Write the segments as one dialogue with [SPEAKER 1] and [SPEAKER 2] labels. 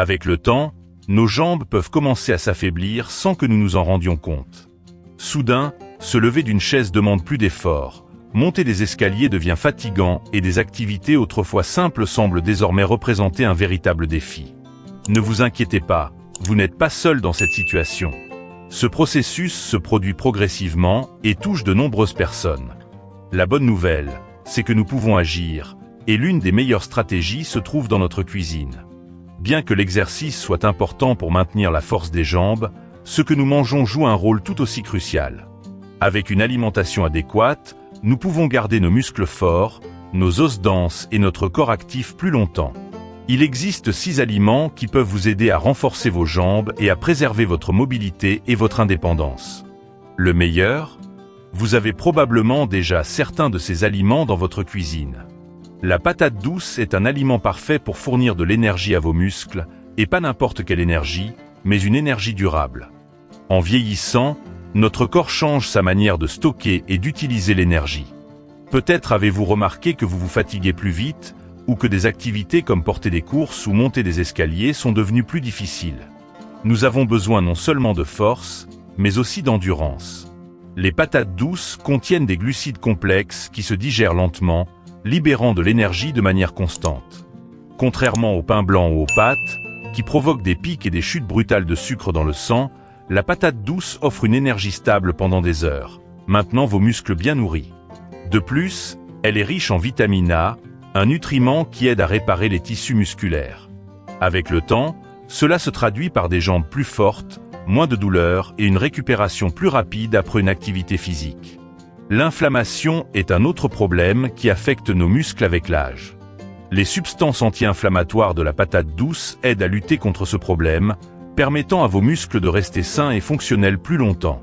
[SPEAKER 1] Avec le temps, nos jambes peuvent commencer à s'affaiblir sans que nous nous en rendions compte. Soudain, se lever d'une chaise demande plus d'efforts, monter des escaliers devient fatigant et des activités autrefois simples semblent désormais représenter un véritable défi. Ne vous inquiétez pas, vous n'êtes pas seul dans cette situation. Ce processus se produit progressivement et touche de nombreuses personnes. La bonne nouvelle, c'est que nous pouvons agir, et l'une des meilleures stratégies se trouve dans notre cuisine. Bien que l'exercice soit important pour maintenir la force des jambes, ce que nous mangeons joue un rôle tout aussi crucial. Avec une alimentation adéquate, nous pouvons garder nos muscles forts, nos os denses et notre corps actif plus longtemps. Il existe 6 aliments qui peuvent vous aider à renforcer vos jambes et à préserver votre mobilité et votre indépendance. Le meilleur? Vous avez probablement déjà certains de ces aliments dans votre cuisine. La patate douce est un aliment parfait pour fournir de l'énergie à vos muscles, et pas n'importe quelle énergie, mais une énergie durable. En vieillissant, notre corps change sa manière de stocker et d'utiliser l'énergie. Peut-être avez-vous remarqué que vous vous fatiguez plus vite, ou que des activités comme porter des courses ou monter des escaliers sont devenues plus difficiles. Nous avons besoin non seulement de force, mais aussi d'endurance. Les patates douces contiennent des glucides complexes qui se digèrent lentement, libérant de l'énergie de manière constante. Contrairement au pain blanc ou aux pâtes, qui provoquent des pics et des chutes brutales de sucre dans le sang, la patate douce offre une énergie stable pendant des heures, maintenant vos muscles bien nourris. De plus, elle est riche en vitamine A, un nutriment qui aide à réparer les tissus musculaires. Avec le temps, cela se traduit par des jambes plus fortes, moins de douleurs et une récupération plus rapide après une activité physique. L'inflammation est un autre problème qui affecte nos muscles avec l'âge. Les substances anti-inflammatoires de la patate douce aident à lutter contre ce problème, permettant à vos muscles de rester sains et fonctionnels plus longtemps.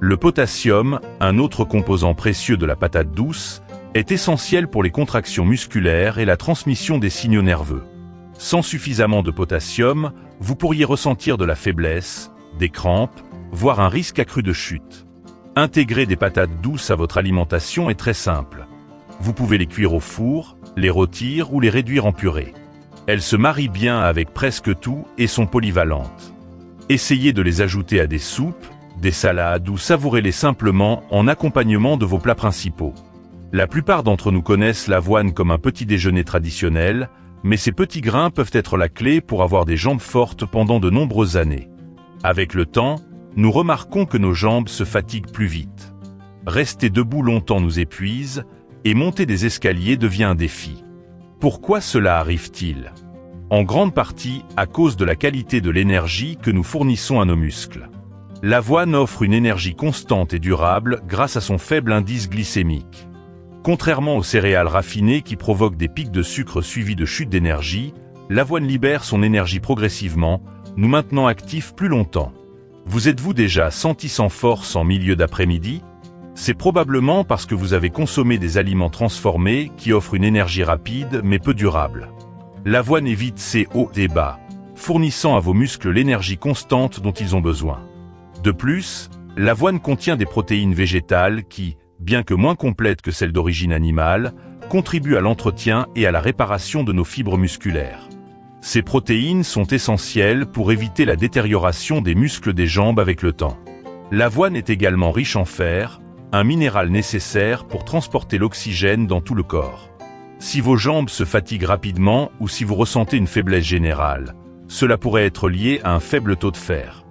[SPEAKER 1] Le potassium, un autre composant précieux de la patate douce, est essentiel pour les contractions musculaires et la transmission des signaux nerveux. Sans suffisamment de potassium, vous pourriez ressentir de la faiblesse, des crampes, voire un risque accru de chute. Intégrer des patates douces à votre alimentation est très simple. Vous pouvez les cuire au four, les rôtir ou les réduire en purée. Elles se marient bien avec presque tout et sont polyvalentes. Essayez de les ajouter à des soupes, des salades ou savourez-les simplement en accompagnement de vos plats principaux. La plupart d'entre nous connaissent l'avoine comme un petit déjeuner traditionnel, mais ces petits grains peuvent être la clé pour avoir des jambes fortes pendant de nombreuses années. Avec le temps, nous remarquons que nos jambes se fatiguent plus vite. Rester debout longtemps nous épuise, et monter des escaliers devient un défi. Pourquoi cela arrive-t-il? En grande partie à cause de la qualité de l'énergie que nous fournissons à nos muscles. L'avoine offre une énergie constante et durable grâce à son faible indice glycémique. Contrairement aux céréales raffinées qui provoquent des pics de sucre suivis de chutes d'énergie, l'avoine libère son énergie progressivement, nous maintenant actifs plus longtemps. Vous êtes-vous déjà senti sans force en milieu d'après-midi? C'est probablement parce que vous avez consommé des aliments transformés qui offrent une énergie rapide mais peu durable. L'avoine évite ces hauts et bas, fournissant à vos muscles l'énergie constante dont ils ont besoin. De plus, l'avoine contient des protéines végétales qui, bien que moins complètes que celles d'origine animale, contribuent à l'entretien et à la réparation de nos fibres musculaires. Ces protéines sont essentielles pour éviter la détérioration des muscles des jambes avec le temps. L'avoine est également riche en fer, un minéral nécessaire pour transporter l'oxygène dans tout le corps. Si vos jambes se fatiguent rapidement ou si vous ressentez une faiblesse générale, cela pourrait être lié à un faible taux de fer.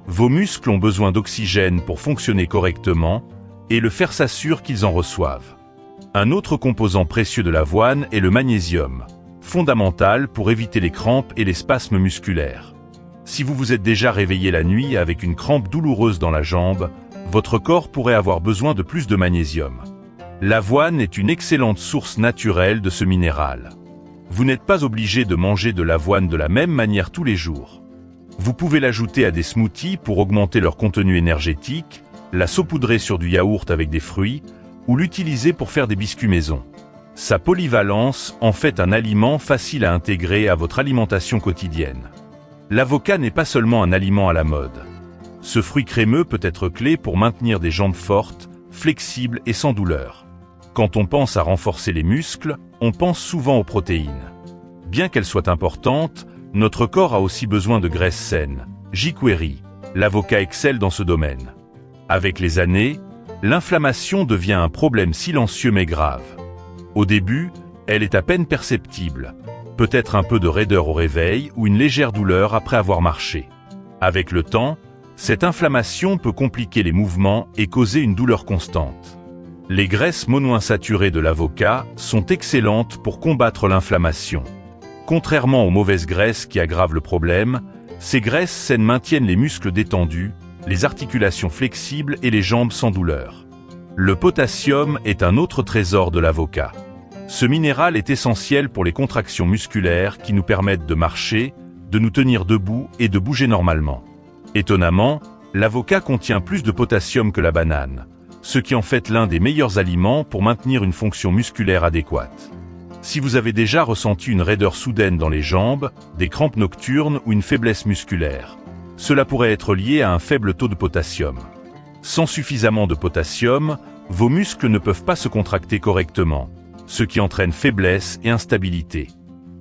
[SPEAKER 1] Vos muscles ont besoin d'oxygène pour fonctionner correctement, et le fer s'assure qu'ils en reçoivent. Un autre composant précieux de l'avoine est le magnésium, fondamental pour éviter les crampes et les spasmes musculaires. Si vous vous êtes déjà réveillé la nuit avec une crampe douloureuse dans la jambe, votre corps pourrait avoir besoin de plus de magnésium. L'avoine est une excellente source naturelle de ce minéral. Vous n'êtes pas obligé de manger de l'avoine de la même manière tous les jours. Vous pouvez l'ajouter à des smoothies pour augmenter leur contenu énergétique, la saupoudrer sur du yaourt avec des fruits, ou l'utiliser pour faire des biscuits maison. Sa polyvalence en fait un aliment facile à intégrer à votre alimentation quotidienne. L'avocat n'est pas seulement un aliment à la mode. Ce fruit crémeux peut être clé pour maintenir des jambes fortes, flexibles et sans douleur. Quand on pense à renforcer les muscles, on pense souvent aux protéines. Bien qu'elles soient importantes, Notre corps a aussi besoin de graisse saine. jQuery, l'avocat excelle dans ce domaine. Avec les années, l'inflammation devient un problème silencieux mais grave. Au début, elle est à peine perceptible. Peut-être un peu de raideur au réveil ou une légère douleur après avoir marché. Avec le temps, cette inflammation peut compliquer les mouvements et causer une douleur constante. Les graisses monoinsaturées de l'avocat sont excellentes pour combattre l'inflammation. Contrairement aux mauvaises graisses qui aggravent le problème, ces graisses saines maintiennent les muscles détendus, les articulations flexibles et les jambes sans douleur. Le potassium est un autre trésor de l'avocat. Ce minéral est essentiel pour les contractions musculaires qui nous permettent de marcher, de nous tenir debout et de bouger normalement. Étonnamment, l'avocat contient plus de potassium que la banane, ce qui en fait l'un des meilleurs aliments pour maintenir une fonction musculaire adéquate. Si vous avez déjà ressenti une raideur soudaine dans les jambes, des crampes nocturnes ou une faiblesse musculaire, cela pourrait être lié à un faible taux de potassium. Sans suffisamment de potassium, vos muscles ne peuvent pas se contracter correctement, ce qui entraîne faiblesse et instabilité.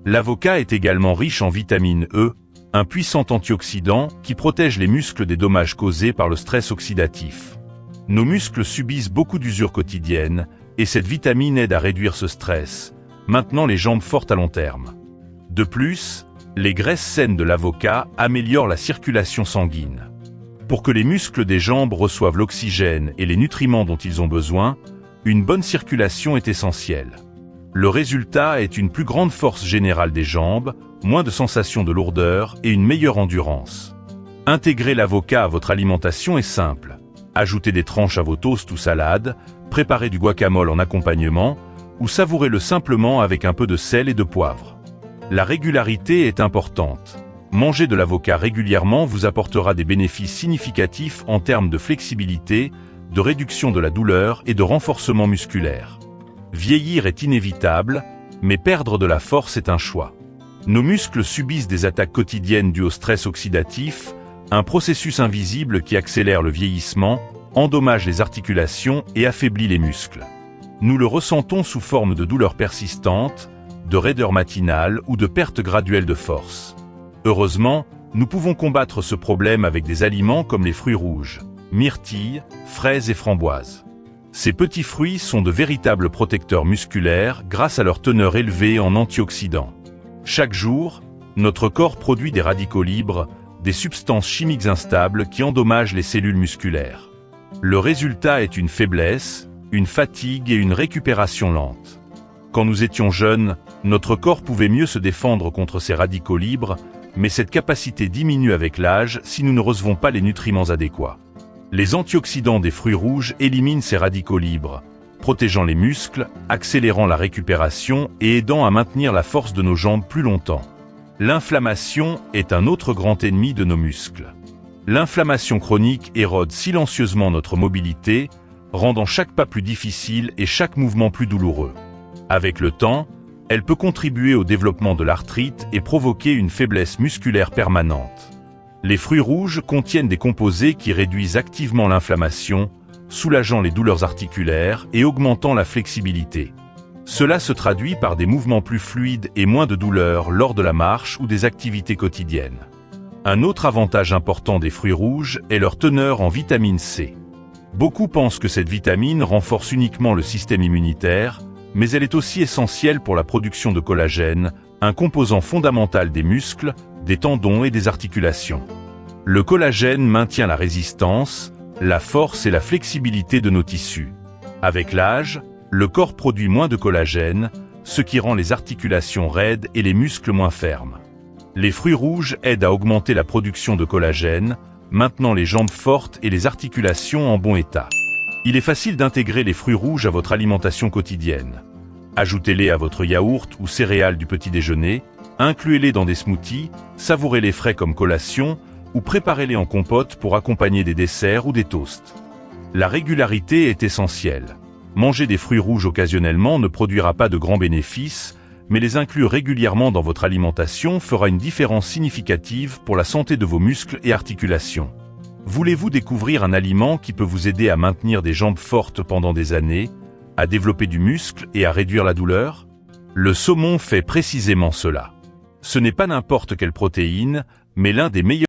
[SPEAKER 1] L'avocat est également riche en vitamine E, un puissant antioxydant qui protège les muscles des dommages causés par le stress oxydatif. Nos muscles subissent beaucoup d'usure quotidienne, et cette vitamine aide à réduire ce stress, maintenant les jambes fortes à long terme. De plus, les graisses saines de l'avocat améliorent la circulation sanguine. Pour que les muscles des jambes reçoivent l'oxygène et les nutriments dont ils ont besoin, une bonne circulation est essentielle. Le résultat est une plus grande force générale des jambes, moins de sensations de lourdeur et une meilleure endurance. Intégrer l'avocat à votre alimentation est simple. Ajoutez des tranches à vos toasts ou salades, préparez du guacamole en accompagnement, ou savourez-le simplement avec un peu de sel et de poivre. La régularité est importante. Manger de l'avocat régulièrement vous apportera des bénéfices significatifs en termes de flexibilité, de réduction de la douleur et de renforcement musculaire. Vieillir est inévitable, mais perdre de la force est un choix. Nos muscles subissent des attaques quotidiennes dues au stress oxydatif, un processus invisible qui accélère le vieillissement, endommage les articulations et affaiblit les muscles. Nous le ressentons sous forme de douleurs persistantes, de raideur matinale ou de perte graduelle de force. Heureusement, nous pouvons combattre ce problème avec des aliments comme les fruits rouges, myrtilles, fraises et framboises. Ces petits fruits sont de véritables protecteurs musculaires grâce à leur teneur élevée en antioxydants. Chaque jour, notre corps produit des radicaux libres, des substances chimiques instables qui endommagent les cellules musculaires. Le résultat est une faiblesse, une fatigue et une récupération lente. Quand nous étions jeunes, notre corps pouvait mieux se défendre contre ces radicaux libres, mais cette capacité diminue avec l'âge si nous ne recevons pas les nutriments adéquats. Les antioxydants des fruits rouges éliminent ces radicaux libres, protégeant les muscles, accélérant la récupération et aidant à maintenir la force de nos jambes plus longtemps. L'inflammation est un autre grand ennemi de nos muscles. L'inflammation chronique érode silencieusement notre mobilité, rendant chaque pas plus difficile et chaque mouvement plus douloureux. Avec le temps, elle peut contribuer au développement de l'arthrite et provoquer une faiblesse musculaire permanente. Les fruits rouges contiennent des composés qui réduisent activement l'inflammation, soulageant les douleurs articulaires et augmentant la flexibilité. Cela se traduit par des mouvements plus fluides et moins de douleurs lors de la marche ou des activités quotidiennes. Un autre avantage important des fruits rouges est leur teneur en vitamine C. Beaucoup pensent que cette vitamine renforce uniquement le système immunitaire, mais elle est aussi essentielle pour la production de collagène, un composant fondamental des muscles, des tendons et des articulations. Le collagène maintient la résistance, la force et la flexibilité de nos tissus. Avec l'âge, le corps produit moins de collagène, ce qui rend les articulations raides et les muscles moins fermes. Les fruits rouges aident à augmenter la production de collagène, maintenant les jambes fortes et les articulations en bon état. Il est facile d'intégrer les fruits rouges à votre alimentation quotidienne. Ajoutez-les à votre yaourt ou céréales du petit déjeuner, incluez-les dans des smoothies, savourez-les frais comme collation ou préparez-les en compote pour accompagner des desserts ou des toasts. La régularité est essentielle. Manger des fruits rouges occasionnellement ne produira pas de grands bénéfices, mais les inclure régulièrement dans votre alimentation fera une différence significative pour la santé de vos muscles et articulations. Voulez-vous découvrir un aliment qui peut vous aider à maintenir des jambes fortes pendant des années, à développer du muscle et à réduire la douleur? Le saumon fait précisément cela. Ce n'est pas n'importe quelle protéine, mais l'un des meilleurs